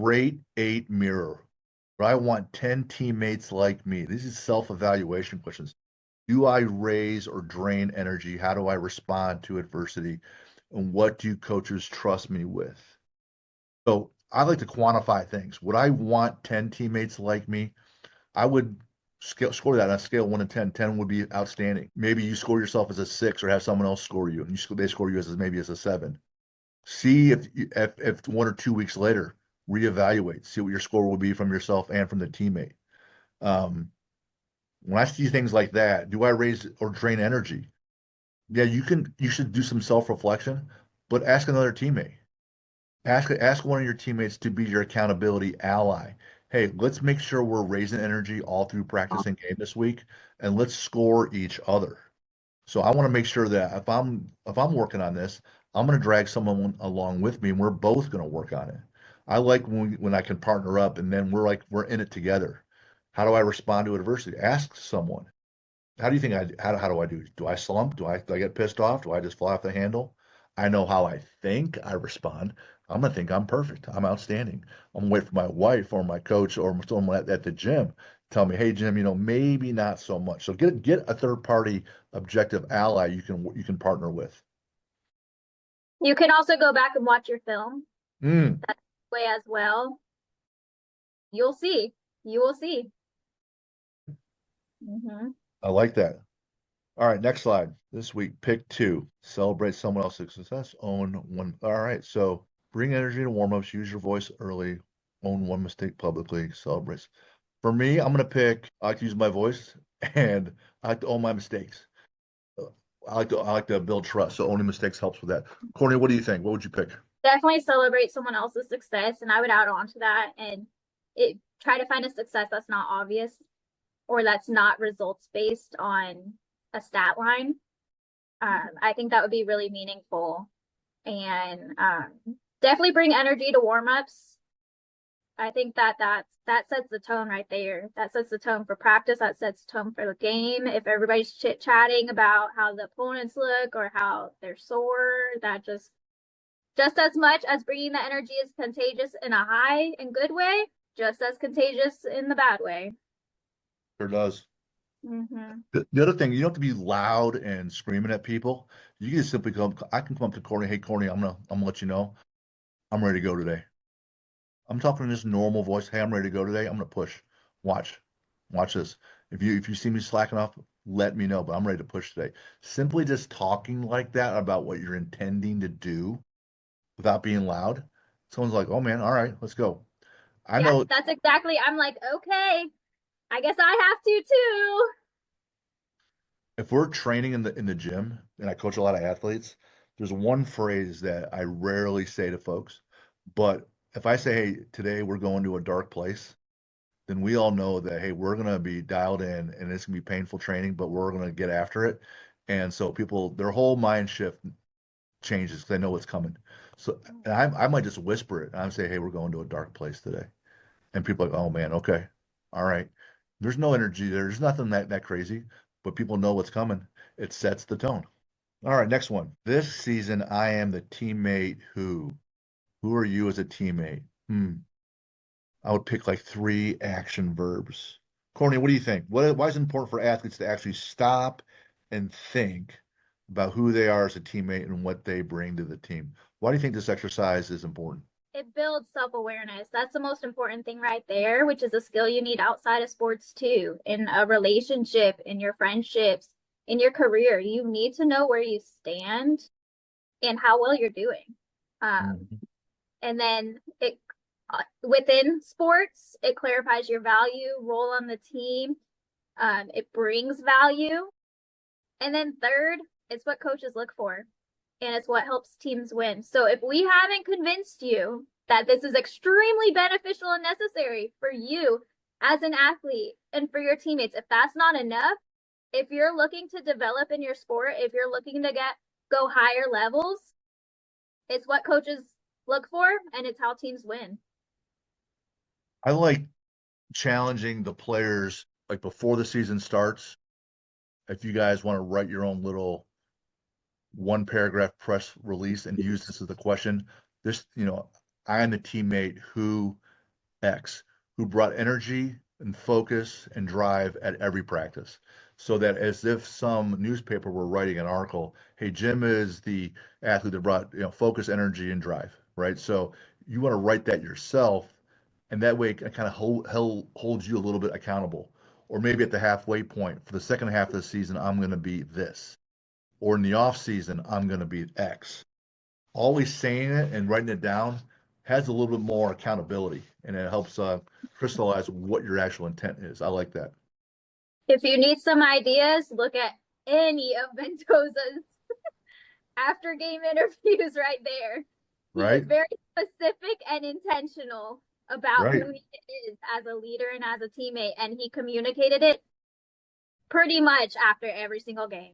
grade 8 mirror. But I want 10 teammates like me. These are self-evaluation questions. Do I raise or drain energy? How do I respond to adversity? And what do coaches trust me with? So I like to quantify things. Would I want 10 teammates like me? I would score that on a scale of 1 to 10. 10 would be outstanding. Maybe you score yourself as a 6 or have someone else score you, and they score you as maybe as a 7. See if 1 or 2 weeks later, reevaluate, see what your score will be from yourself and from the teammate. When I see things like that, do I raise or drain energy? Yeah, you should do some self-reflection, but ask another teammate. Ask one of your teammates to be your accountability ally. Hey, let's make sure we're raising energy all through practice and game this week, and let's score each other. So I want to make sure that if I'm working on this, I'm going to drag someone along with me, and we're both going to work on it. I like when I can partner up, and then we're in it together. How do I respond to adversity? Ask someone. How do you think how do I do? Do I slump? Do I get pissed off? Do I just fly off the handle? I know how I think I respond. I'm gonna think I'm perfect. I'm outstanding. I'm gonna wait for my wife or my coach or someone at the gym tell me, hey Jim, maybe not so much. So get a third party objective ally you can partner with. You can also go back and watch your film. That way as well. You'll see. You will see. I like that. All right, next slide. This week, pick 2. Celebrate someone else's success. Own one. All right, so bring energy to warm-ups. Use your voice early. Own one mistake publicly. Celebrate. For me, I like to use my voice, and I like to own my mistakes. I like to build trust. So owning mistakes helps with that. Courtney, what do you think? What would you pick? Definitely celebrate someone else's success, and I would add on to that and try to find a success that's not obvious or that's not results based on a stat line. I think that would be really meaningful, and definitely bring energy to warm-ups. I think that sets the tone right there. That sets the tone for practice. That sets the tone for the game. If everybody's chit-chatting about how the opponents look or how they're sore, that just as much as bringing the energy is contagious in a high and good way, just as contagious in the bad way. Sure does. The other thing, you don't have to be loud and screaming at people. You can just simply I can come up to Courtney. Hey, Courtney, I'm gonna let you know I'm ready to go today. I'm talking in this normal voice. Hey, I'm ready to go today. I'm gonna push. Watch this. If you see me slacking off, let me know. But I'm ready to push today. Simply just talking like that about what you're intending to do without being loud. Someone's like, oh man, all right, let's go. I know that's exactly. I'm like, okay, I guess I have to too. If we're training in the gym, and I coach a lot of athletes, there's one phrase that I rarely say to folks, but if I say, hey, today we're going to a dark place, then we all know that, hey, we're going to be dialed in and it's going to be painful training, but we're going to get after it. And so their whole mind shift changes because they know what's coming. So I might just whisper it. I say, hey, we're going to a dark place today. And people are like, oh man, okay. All right. There's no energy there. There's nothing that crazy, but people know what's coming. It sets the tone. All right, next one. This season, I am the teammate who. Who are you as a teammate? I would pick like 3 action verbs. Courtney, what do you think? Why is it important for athletes to actually stop and think about who they are as a teammate and what they bring to the team? Why do you think this exercise is important? It builds self-awareness. That's the most important thing right there, which is a skill you need outside of sports too, in a relationship, in your friendships, in your career. You need to know where you stand and how well you're doing. And then within sports, it clarifies your value, role on the team. It brings value. And then third, it's what coaches look for. And it's what helps teams win. So if we haven't convinced you that this is extremely beneficial and necessary for you as an athlete and for your teammates, if that's not enough, if you're looking to develop in your sport, if you're looking to go higher levels, it's what coaches look for, and it's how teams win. I like challenging the players like before the season starts. If you guys want to write your own little 1-paragraph press release and use this as the question, I am the teammate who X, who brought energy and focus and drive at every practice. So that as if some newspaper were writing an article, hey, Jim is the athlete that brought, focus, energy, and drive, right? So you want to write that yourself, and that way it kind of holds you a little bit accountable. Or maybe at the halfway point for the second half of the season, I'm going to be this. Or in the off season, I'm going to be X. Always saying it and writing it down has a little bit more accountability, and it helps crystallize what your actual intent is. I like that. If you need some ideas, look at any of Mendoza's after game interviews right there. He was Right? very specific and intentional about Right. who he is as a leader and as a teammate, and he communicated it pretty much after every single game.